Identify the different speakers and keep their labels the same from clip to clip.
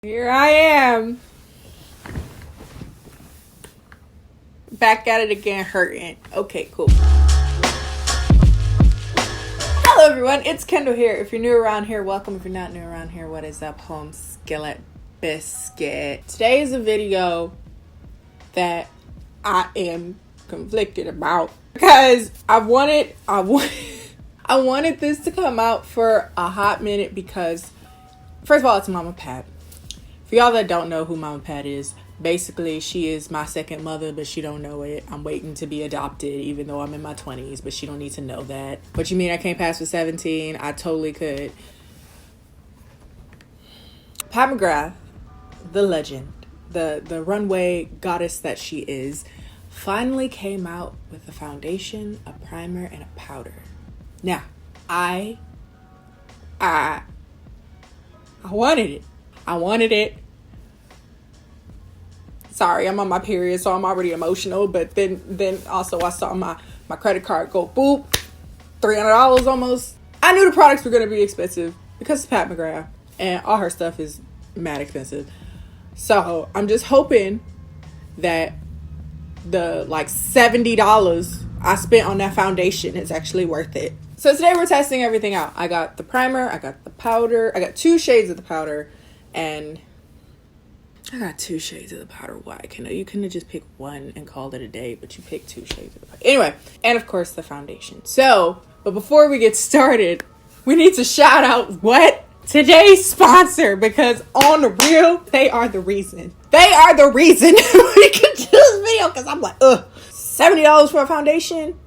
Speaker 1: Here I am. Back at it again, hurting. Okay, cool. Hello everyone, it's Kendall here. If you're new around here, welcome. If you're not new around here, what is up, home skillet biscuit? Today is a video that I am conflicted about because I wanted this to come out for a hot minute because, first of all, it's Mama Pat. For y'all that don't know who Mama Pat is, basically she is my second mother, but she don't know it. I'm waiting to be adopted, even though I'm in my 20s, but she don't need to know that. What you mean I can't pass for 17? I totally could. Pat McGrath, the legend, the runway goddess that she is, finally came out with a foundation, a primer, and a powder. Now, I wanted it. I wanted it. Sorry, I'm on my period, so I'm already emotional. But then also I saw my credit card go boop, $300 almost. I knew the products were gonna be expensive because it's Pat McGrath and all her stuff is mad expensive. So I'm just hoping that the like $70 I spent on that foundation is actually worth it. So today we're testing everything out. I got the primer, I got the powder, I got 2 shades of the powder, and I got 2 shades of the powder. Why? You couldn't have just picked one and called it a day, but you picked 2 shades of the powder. Anyway, and of course the foundation. So, but before we get started, we need to shout out what? Today's sponsor, because on the real, they are the reason. They are the reason we can do this video, because I'm like, $70 for a foundation?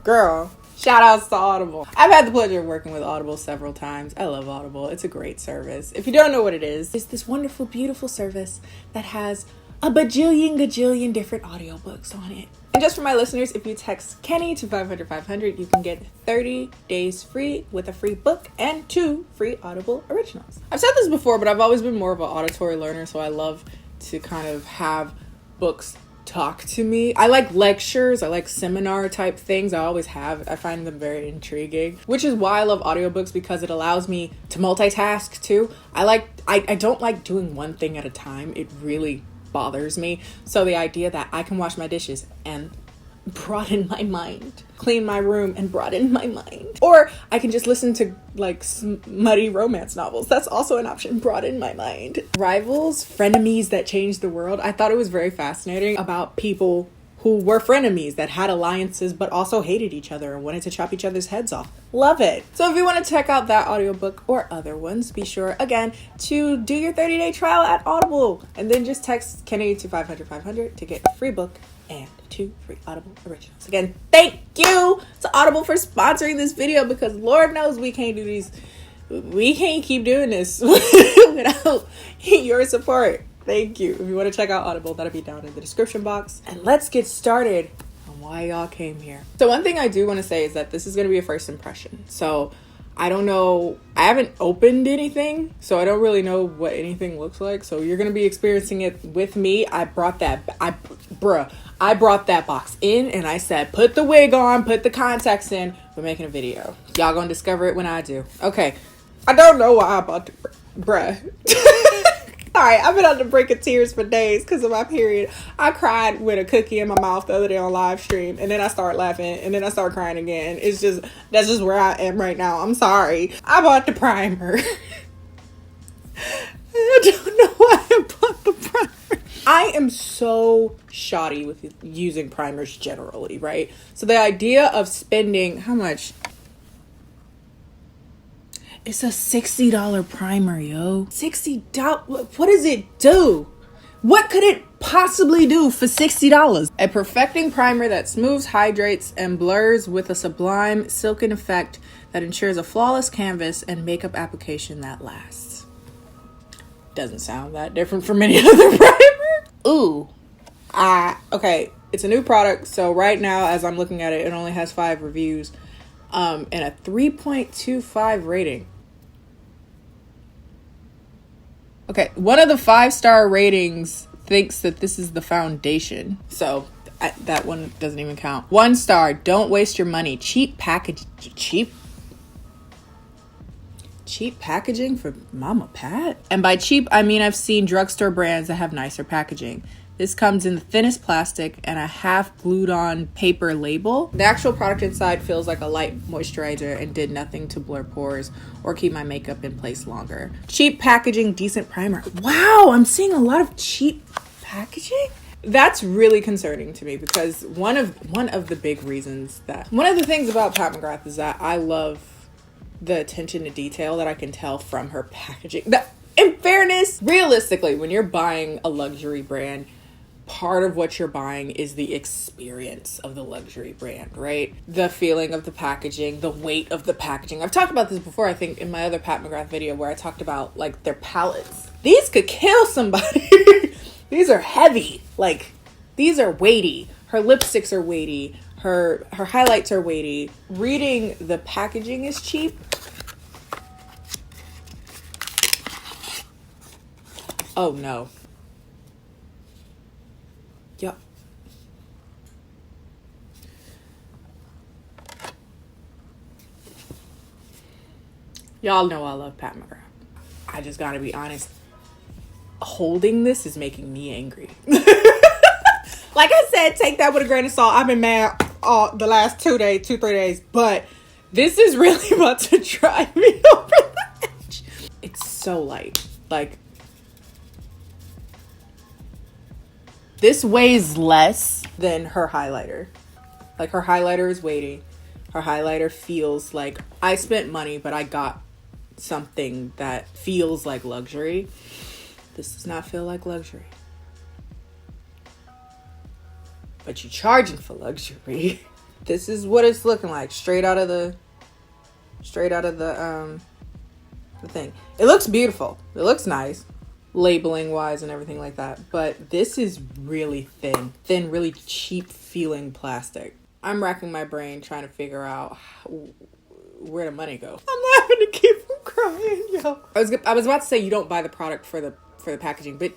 Speaker 1: Girl. Shout outs to Audible. I've had the pleasure of working with Audible several times. I love Audible. It's a great service. If you don't know what it is, it's this wonderful, beautiful service that has a gajillion different audiobooks on it. And just for my listeners, if you text Kennie to 500 you can get 30 days free with a free book and 2 free Audible originals. I've said this before, but I've always been more of an auditory learner, so I love to kind of have books talk to me. I like lectures. I like seminar type things. I always have. I find them very intriguing, which is why I love audiobooks, because it allows me to multitask too. I don't like doing one thing at a time. It really bothers me. So the idea that I can wash my dishes and broaden my mind, clean my room and broaden my mind, or I can just listen to like smutty romance novels. That's also an option. Broaden my mind. Rivals, frenemies that changed the world. I thought it was very fascinating about people who were frenemies that had alliances but also hated each other and wanted to chop each other's heads off. Love it. So if you want to check out that audiobook or other ones, be sure again to do your 30-day trial at Audible, and then just text Kennie to 500 to get a free book and 2 free Audible originals. Again, thank you to Audible for sponsoring this video, because Lord knows we can't do these. We can't keep doing this without your support. Thank you. If you want to check out Audible, that'll be down in the description box. And let's get started on why y'all came here. So one thing I do want to say is that this is going to be a first impression. So I don't know. I haven't opened anything, so I don't really know what anything looks like. So you're going to be experiencing it with me. I brought that box in and I said, put the wig on, put the contacts in. We're making a video. Y'all gonna discover it when I do. Okay. I don't know why I bought the bruh. Alright, I've been on the brink of tears for days because of my period. I cried with a cookie in my mouth the other day on live stream, and then I start laughing, and then I start crying again. That's just where I am right now. I'm sorry. I bought the primer. I don't know why I bought the primer. I am so shoddy with using primers generally, right? So the idea of spending, how much? It's a $60 primer, yo. $60. What does it do? What could it possibly do for $60? A perfecting primer that smooths, hydrates, and blurs with a sublime silken effect that ensures a flawless canvas and makeup application that lasts. Doesn't sound that different from any other primer. Ooh. Okay. It's a new product, so right now, as I'm looking at it, it only has 5 reviews. And a 3.25 rating. Okay, one of the 5-star ratings thinks that this is the foundation. So that one doesn't even count. 1 star, don't waste your money. Cheap package. Cheap Cheap packaging for Mama Pat? And by cheap, I mean I've seen drugstore brands that have nicer packaging. This comes in the thinnest plastic and a half glued on paper label. The actual product inside feels like a light moisturizer and did nothing to blur pores or keep my makeup in place longer. Cheap packaging, decent primer. Wow, I'm seeing a lot of cheap packaging. That's really concerning to me because one of the big reasons that, one of the things about Pat McGrath is that I love the attention to detail that I can tell from her packaging. That, in fairness, realistically, when you're buying a luxury brand, part of what you're buying is the experience of the luxury brand, right? The feeling of the packaging, the weight of the packaging. I've talked about this before, I think, in my other Pat McGrath video where I talked about, like, their palettes. These could kill somebody. These are heavy. Like, these are weighty. Her lipsticks are weighty. Her highlights are weighty. Reading the packaging is cheap. Oh, no. Yep. Y'all know I love Pat McGrath. I just gotta be honest. Holding this is making me angry. Like I said, take that with a grain of salt. I've been mad all the last 3 days, but this is really about to drive me over the edge. It's so light. Like, this weighs less than her highlighter. Like, her highlighter is weighty. Her highlighter feels like I spent money, but I got something that feels like luxury. This does not feel like luxury. But you're charging for luxury. This is what it's looking like. Straight out of the thing. It looks beautiful. It looks nice. Labeling wise and everything like that, but this is really thin, really cheap feeling plastic. I'm racking my brain trying to figure out where the money go. I'm laughing to keep from crying, yo. I was about to say you don't buy the product for the packaging, but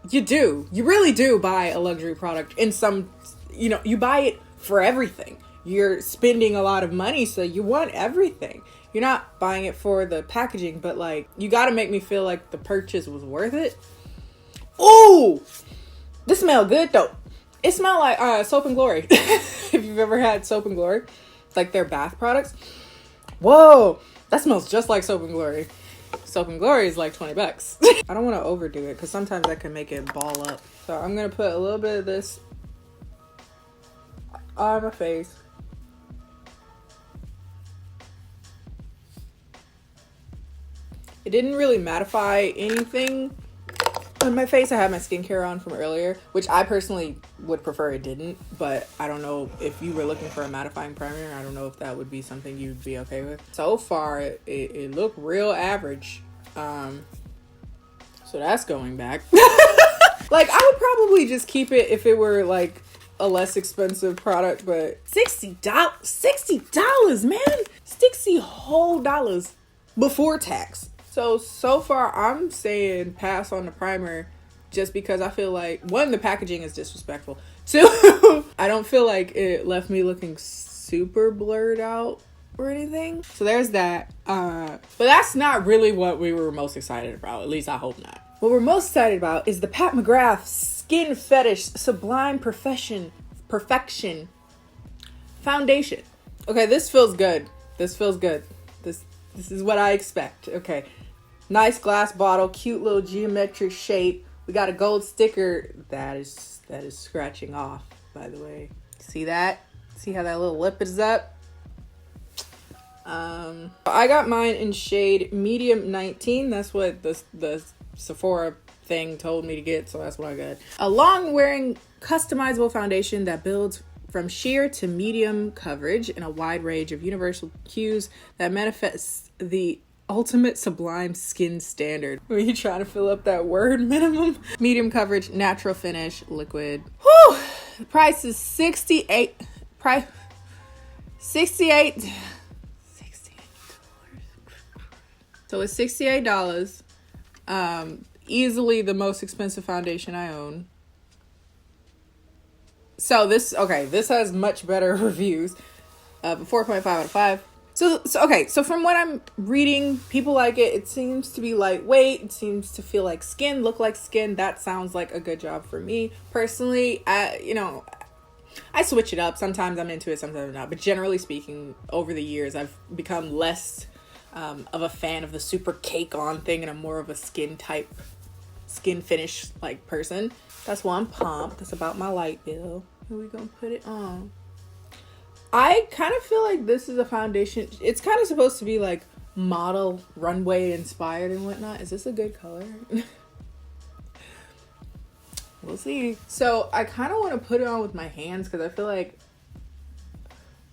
Speaker 1: you do. You really do buy a luxury product in some, you buy it for everything. You're spending a lot of money, so you want everything. You're not buying it for the packaging, but like, you gotta make me feel like the purchase was worth it. Ooh! This smells good though. It smells like Soap and Glory. If you've ever had Soap and Glory, like their bath products. Whoa! That smells just like Soap and Glory. Soap and Glory is like $20. I don't want to overdo it because sometimes that can make it ball up. So I'm gonna put a little bit of this on my face. It didn't really mattify anything on my face. I had my skincare on from earlier, which I personally would prefer it didn't, but I don't know if you were looking for a mattifying primer. I don't know if that would be something you'd be okay with. So far, it looked real average. So that's going back. Like, I would probably just keep it if it were like a less expensive product, but $60, man. $60 whole dollars before tax. So far, I'm saying pass on the primer just because I feel like, one, the packaging is disrespectful. Two, I don't feel like it left me looking super blurred out or anything. So there's that. But that's not really what we were most excited about. At least I hope not. What we're most excited about is the Pat McGrath Skin Fetish Sublime Perfection Foundation. Okay, this feels good. This feels good. This is what I expect. Okay. Nice glass bottle, cute little geometric shape. We got a gold sticker that is scratching off, by the way. See that? See how that little lip is up? I got mine in shade medium 19. That's what the Sephora thing told me to get, so that's what I got. A long-wearing customizable foundation that builds from sheer to medium coverage in a wide range of universal hues that manifests the ultimate sublime skin standard. Are you trying to fill up that word minimum? Medium coverage, natural finish, liquid. Whew! The price is $68. So it's $68. Easily the most expensive foundation I own. So this has much better reviews. 4.5 out of 5. So okay, so from what I'm reading, people like it. It seems to be lightweight. It seems to feel like skin, look like skin. That sounds like a good job for me. Personally, I switch it up. Sometimes I'm into it, sometimes I'm not. But generally speaking, over the years, I've become less of a fan of the super cake on thing, and I'm more of a skin finish like person. That's why I'm pumped. That's about my light bill. Here we gonna put it on. I kind of feel like this is a foundation. It's kind of supposed to be like model runway inspired and whatnot. Is this a good color? We'll see. So I kind of want to put it on with my hands because I feel like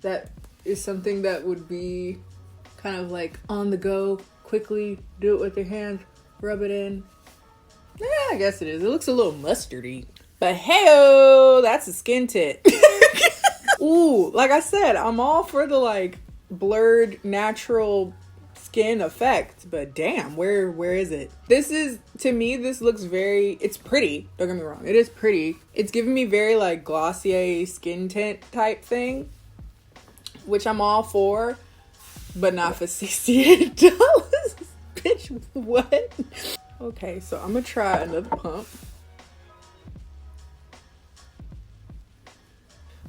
Speaker 1: that is something that would be kind of like on the go, quickly do it with your hands, rub it in. Yeah, I guess it is. It looks a little mustardy. But hey-oh, that's a skin tit. Ooh, like I said, I'm all for the like blurred natural skin effect, but damn, where is it? This is, to me, this looks very, it's pretty. Don't get me wrong, it is pretty. It's giving me very like Glossier skin tint type thing, which I'm all for, but not for $68. Bitch, what? Okay, so I'm gonna try another pump.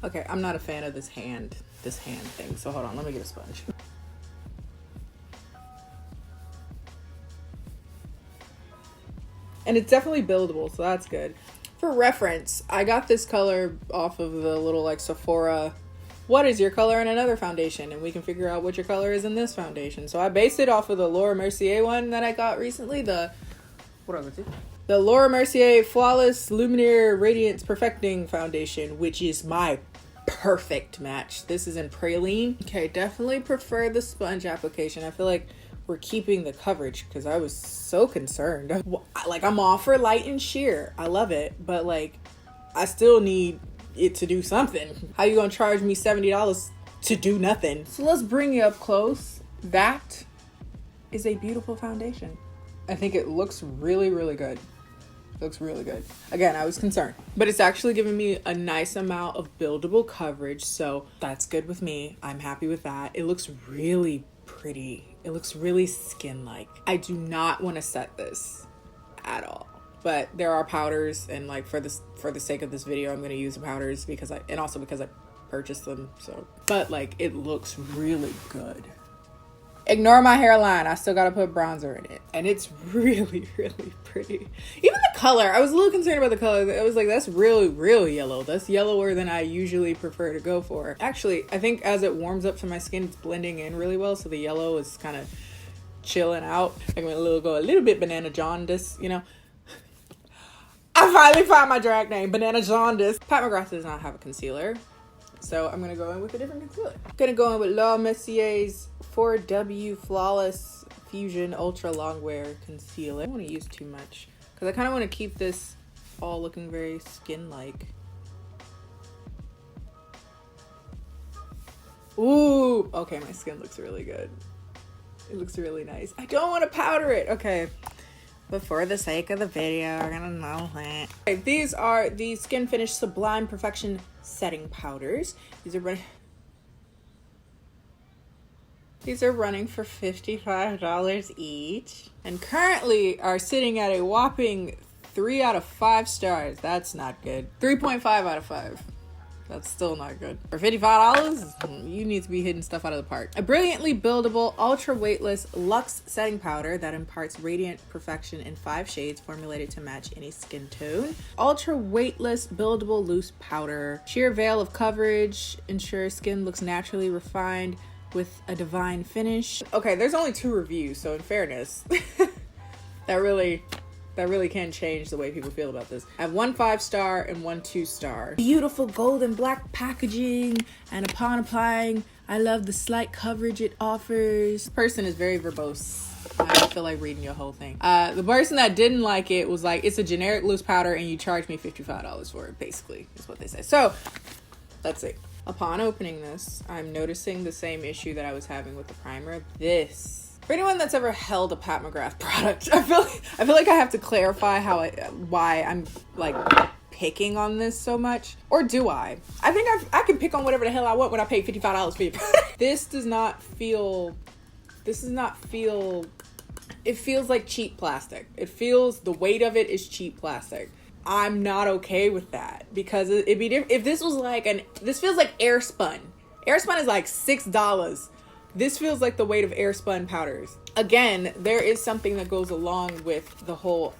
Speaker 1: Okay, I'm not a fan of this hand thing. So hold on, let me get a sponge. And it's definitely buildable, so that's good. For reference, I got this color off of the little like Sephora, what is your color in another foundation? And we can figure out what your color is in this foundation. So I based it off of the Laura Mercier one that I got recently. The Laura Mercier Flawless Luminaire Radiance Perfecting Foundation, which is my perfect match. This is in praline. Okay, definitely prefer the sponge application. I feel like we're keeping the coverage because I was so concerned. Like, I'm all for light and sheer. I love it, but like, I still need it to do something. How you gonna charge me $70 to do nothing? So let's bring you up close. That is a beautiful foundation. I think it looks really, really good. Looks really good. Again, I was concerned, but it's actually giving me a nice amount of buildable coverage, so that's good with me. I'm happy with that. It looks really pretty. It looks really skin-like. I do not want to set this at all, but there are powders, and like for the sake of this video, I'm going to use the powders because I purchased them. So, but like, it looks really good. Ignore my hairline. I still gotta put bronzer in it. And it's really, really pretty. Even the color. I was a little concerned about the color. I was like, that's really, real yellow. That's yellower than I usually prefer to go for. Actually, I think as it warms up to my skin, it's blending in really well. So the yellow is kind of chilling out. I'm gonna go a little bit banana jaundice, you know. I finally found my drag name, banana jaundice. Pat McGrath does not have a concealer, so I'm gonna go in with a different concealer. I'm gonna go in with Laura Mercier's 4W Flawless Fusion Ultra Longwear Concealer. I don't want to use too much because I kind of want to keep this all looking very skin-like. Ooh, okay, my skin looks really good. It looks really nice. I don't want to powder it. Okay, but for the sake of the video, we're gonna know that. Okay, these are the Skin Finish Sublime Perfection Setting Powders. These are running for $55 each, and currently are sitting at a whopping 3 out of 5 stars. That's not good. 3.5 out of 5. That's still not good. For $55, you need to be hitting stuff out of the park. A brilliantly buildable, ultra weightless luxe setting powder that imparts radiant perfection in 5 shades formulated to match any skin tone. Ultra weightless, buildable, loose powder. Sheer veil of coverage ensures skin looks naturally refined with a divine finish. Okay, there's only 2 reviews, so in fairness, that really can change the way people feel about this. I have 1 5-star and 1 2-star. Beautiful gold and black packaging, and upon applying, I love the slight coverage it offers. This person is very verbose. I don't feel like reading your whole thing. The person that didn't like it was like, it's a generic loose powder and you charge me $55 for it, basically, is what they say. So, let's see. Upon opening this, I'm noticing the same issue that I was having with the primer. This, for anyone that's ever held a Pat McGrath product, I feel like I have to clarify why I'm like picking on this so much, or do I? I think I can pick on whatever the hell I want when I pay $55 for it. This does not feel, it feels like cheap plastic. It feels, the weight of it is cheap plastic. I'm not okay with that, because it'd be different if this was like this feels like air spun. Air spun is like $6. This feels like the weight of air spun powders. Again, there is something that goes along with the whole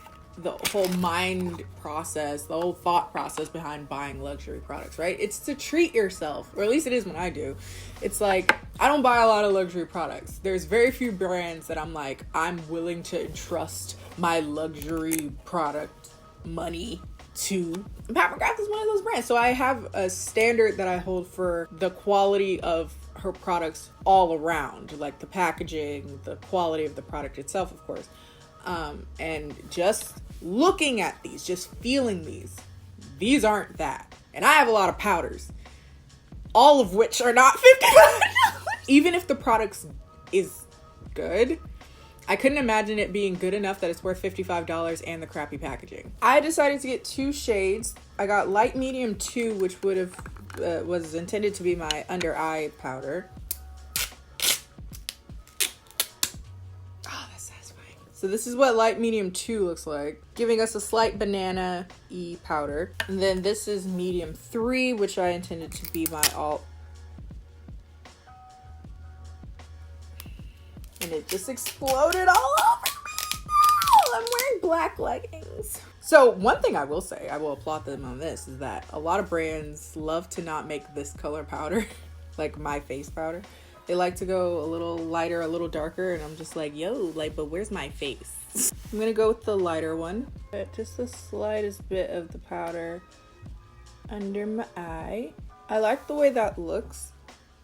Speaker 1: mind process, the whole thought process behind buying luxury products, right? It's to treat yourself, or at least it is when I do. It's like, I don't buy a lot of luxury products. There's very few brands that I'm like, I'm willing to entrust my luxury product money to. Pat McGrath is one of those brands. So I have a standard that I hold for the quality of her products all around, like the packaging, the quality of the product itself, of course. And just looking at these, just feeling these aren't that. And I have a lot of powders, all of which are not $55. Even if the product is good, I couldn't imagine it being good enough that it's worth $55 and the crappy packaging. I decided to get 2 shades. I got light medium 2, which would have was intended to be my under eye powder. Oh, that's satisfying. So this is what light medium 2 looks like, giving us a slight banana-y powder. And then this is medium 3, which I intended to be my all. And it just exploded all over me. No, I'm wearing black leggings. So one thing I will say, I will applaud them on this, is that a lot of brands love to not make this color powder, like my face powder. They like to go a little lighter, a little darker, and I'm just like, yo, like, but where's my face? I'm gonna go with the lighter one. Just the slightest bit of the powder under my eye. I like the way that looks.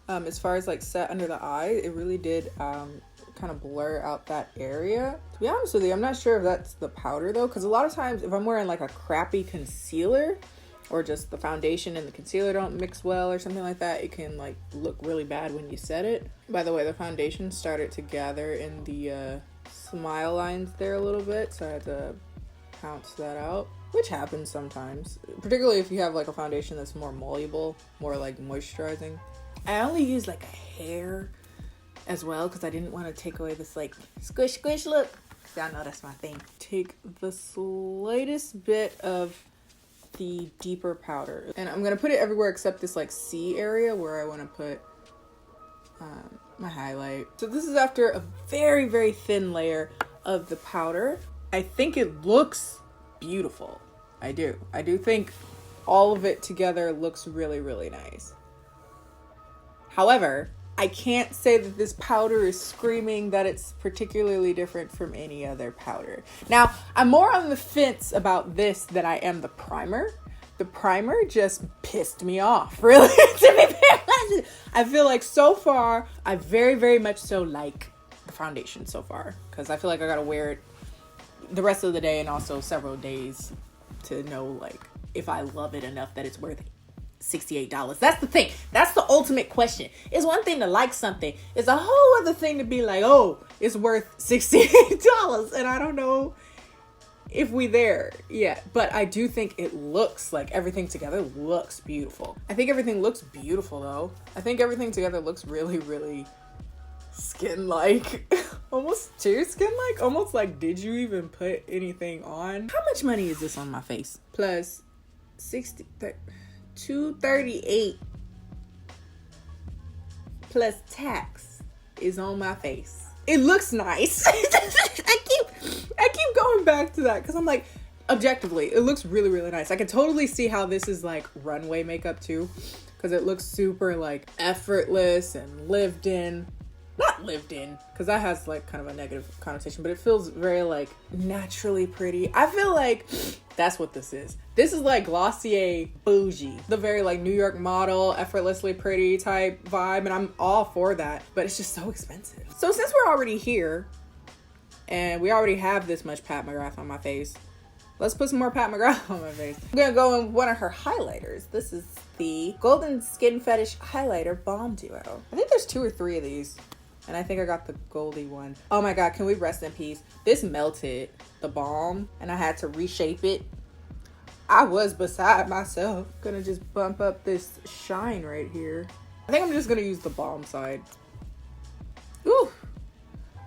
Speaker 1: As far as like set under the eye, it really did kind of blur out that area. To be honest with you, I'm not sure if that's the powder though, because a lot of times if I'm wearing like a crappy concealer, or just the foundation and the concealer don't mix well or something like that, it can like look really bad when you set it. By the way, the foundation started to gather in the smile lines there a little bit, so I had to pounce that out, which happens sometimes, particularly if you have like a foundation that's more malleable, more like moisturizing. I only use like a hair as well, because I didn't want to take away this like squish squish look. Y'all know that's my thing. Take the slightest bit of the deeper powder, and I'm gonna put it everywhere except this like C area where I want to put my highlight. So this is after a very, very thin layer of the powder. I think it looks beautiful. I do think all of it together looks really, really nice. However, I can't say that this powder is screaming that it's particularly different from any other powder. Now, I'm more on the fence about this than I am the primer. The primer just pissed me off, really, to be fair. I feel like so far, I very, very much so like the foundation so far, because I feel like I gotta wear it the rest of the day and also several days to know like if I love it enough that it's worth it. $68. That's the thing. That's the ultimate question. It's one thing to like something. It's a whole other thing to be like, oh, it's worth $68. And I don't know if we there yet. But I do think it looks like everything together looks beautiful. I think everything looks beautiful though. I think everything together looks really, really skin-like. Almost too skin-like. Almost like, did you even put anything on? How much money is this on my face? Plus 60... $238 plus tax is on my face. It looks nice. I keep going back to that because I'm like, objectively, it looks really, really nice. I can totally see how this is like runway makeup too, because it looks super like effortless and lived in. Not lived in, because that has like kind of a negative connotation, but it feels very like naturally pretty. I feel like that's what this is. This is like Glossier bougie, the very like New York model, effortlessly pretty type vibe, and I'm all for that, but it's just so expensive. So since we're already here and we already have this much Pat McGrath on my face, let's put some more Pat McGrath on my face. I'm gonna go in one of her highlighters. This is the Golden Skin Fetish Highlighter Balm Duo. I think there's 2 or 3 of these, and I think I got the Goldie one. Oh my God, can we rest in peace? This melted, the balm, and I had to reshape it. I was beside myself. Gonna just bump up this shine right here. I think I'm just gonna use the balm side. Ooh.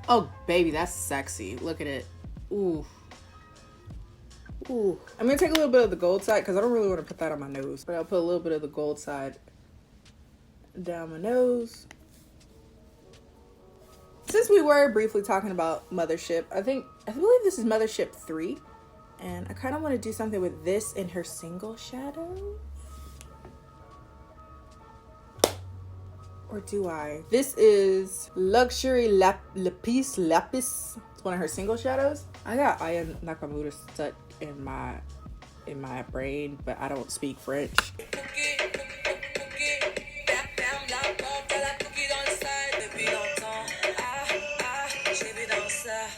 Speaker 1: Oh, baby, that's sexy. Look at it. Ooh. Ooh. I'm gonna take a little bit of the gold side because I don't really want to put that on my nose. But I'll put a little bit of the gold side down my nose. Since we were briefly talking about Mothership, I believe this is Mothership 3. And I kind of want to do something with this in her single shadow. Or do I? This is Luxury Lapis. It's one of her single shadows. I got Aya Nakamura stuck in my brain, but I don't speak French.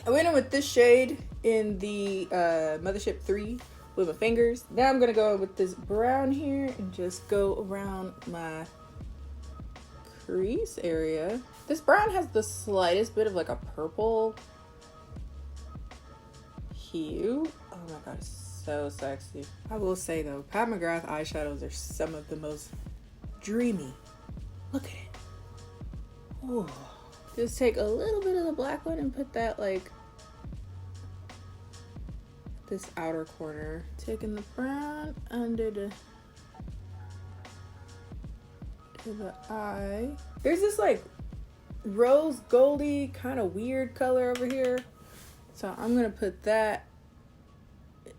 Speaker 1: I went in with this shade in the Mothership 3 with my fingers. Now I'm gonna go with this brown here and just go around my crease area. This brown has the slightest bit of like a purple hue. Oh my god, it's so sexy. I will say though, Pat McGrath eyeshadows are some of the most dreamy. Look at it. Ooh. Just take a little bit of the black one and put that like this outer corner. Taking the brown under the eye. There's this like rose goldy kind of weird color over here. So I'm gonna put that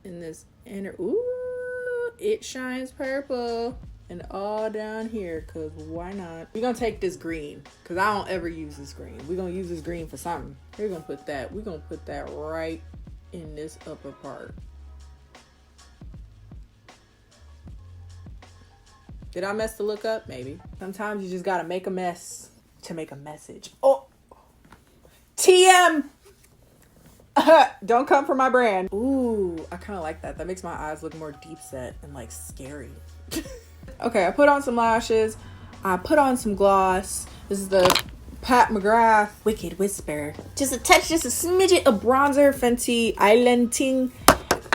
Speaker 1: in this inner, ooh, it shines purple. And all down here, cause why not? We're gonna take this green, cause I don't ever use this green. We're gonna use this green for something. We're gonna put that right in this upper part. Did I mess the look up? Maybe. Sometimes you just gotta make a mess to make a message. Oh, TM. Don't come for my brand. Ooh, I kind of like that. That makes my eyes look more deep set and like scary. Okay, I put on some lashes. I put on some gloss. This is the Pat McGrath Wicked Whisper. Just a touch, just a smidget of bronzer, Fenty Eyelinting.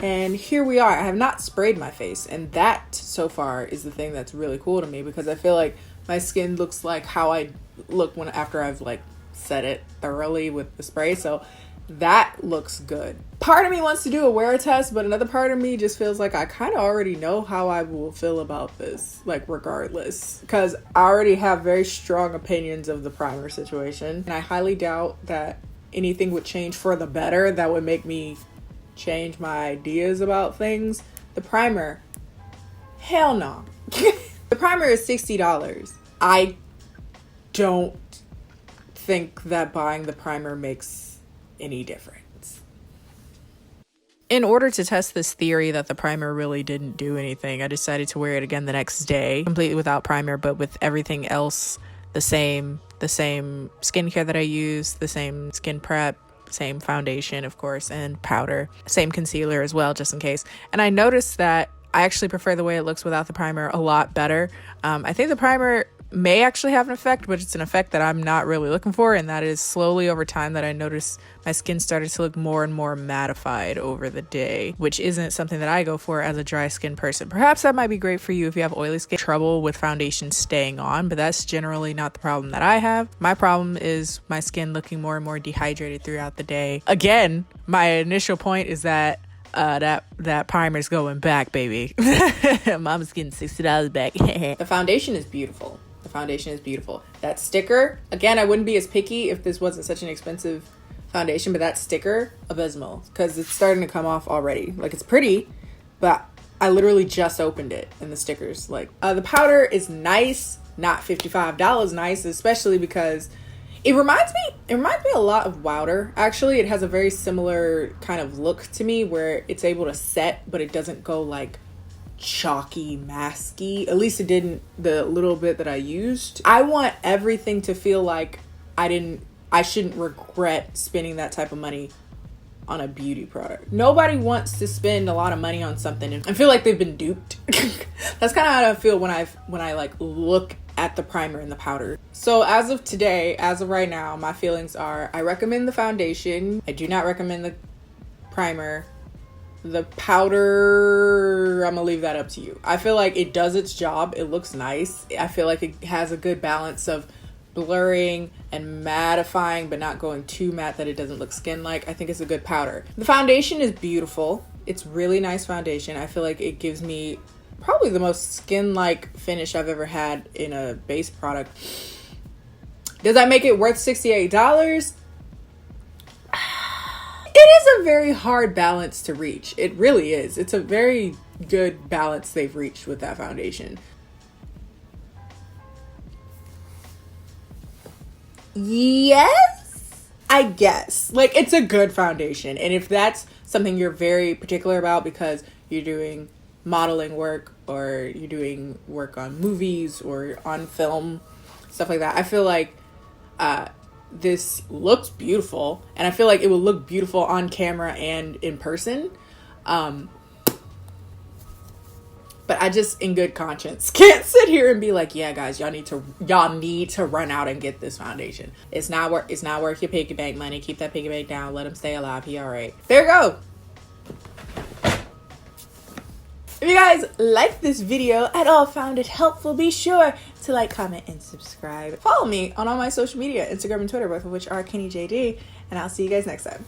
Speaker 1: And here we are. I have not sprayed my face. And that, so far, is the thing that's really cool to me. Because I feel like my skin looks like how I look after I've like set it thoroughly with the spray. So that looks good. Part of me wants to do a wear test, but another part of me just feels like I kind of already know how I will feel about this, like regardless, because I already have very strong opinions of the primer situation, and I highly doubt that anything would change for the better that would make me change my ideas about things. The primer, hell no. The primer is $60. I don't think that buying the primer makes any difference. In order to test this theory that the primer really didn't do anything, I decided to wear it again the next day, completely without primer, but with everything else the same skincare that I use, the same skin prep, same foundation, of course, and powder, same concealer as well, just in case. And I noticed that I actually prefer the way it looks without the primer a lot better. I think the primer may actually have an effect, but it's an effect that I'm not really looking for, and that is slowly over time that I noticed my skin started to look more and more mattified over the day, which isn't something that I go for as a dry skin person. Perhaps that might be great for you if you have oily skin, trouble with foundation staying on, but that's generally not the problem that I have. My problem is my skin looking more and more dehydrated throughout the day. Again, my initial point is that that primer's going back, baby. Mama's getting $60 back. The foundation is beautiful. The foundation is beautiful. That sticker, again, I wouldn't be as picky if this wasn't such an expensive foundation, but that sticker, abysmal, because it's starting to come off already. Like, it's pretty, but I literally just opened it and the stickers, like, the powder is nice, not $55 nice, especially because it reminds me a lot of Wowder. Actually, it has a very similar kind of look to me where it's able to set, but it doesn't go like chalky, masky. At least it didn't the little bit that I used. I want everything to feel like I shouldn't regret spending that type of money on a beauty product. Nobody wants to spend a lot of money on something and feel like they've been duped. That's kind of how I feel when I like look at the primer and the powder. So as of today, as of right now, my feelings are I recommend the foundation. I do not recommend the primer. The powder, I'm gonna leave that up to you. I feel like it does its job. It looks nice. I feel like it has a good balance of blurring and mattifying, but not going too matte that it doesn't look skin-like. I think it's a good powder. The foundation is beautiful. It's really nice foundation. I feel like it gives me probably the most skin-like finish I've ever had in a base product. Does that make it worth $68? It is a very hard balance to reach. It really is. It's a very good balance they've reached with that foundation. Yes, I guess. Like, it's a good foundation. And if that's something you're very particular about because you're doing modeling work or you're doing work on movies or on film, stuff like that, I feel like this looks beautiful, and I feel like it will look beautiful on camera and in person. But I just, in good conscience, can't sit here and be like, yeah, guys, y'all need to run out and get this foundation. It's not worth your piggy bank money. Keep that piggy bank down. Let him stay alive. He all right. There you go. If you guys liked this video at all, found it helpful, be sure to like, comment, and subscribe. Follow me on all my social media, Instagram and Twitter, both of which are KennieJD, and I'll see you guys next time.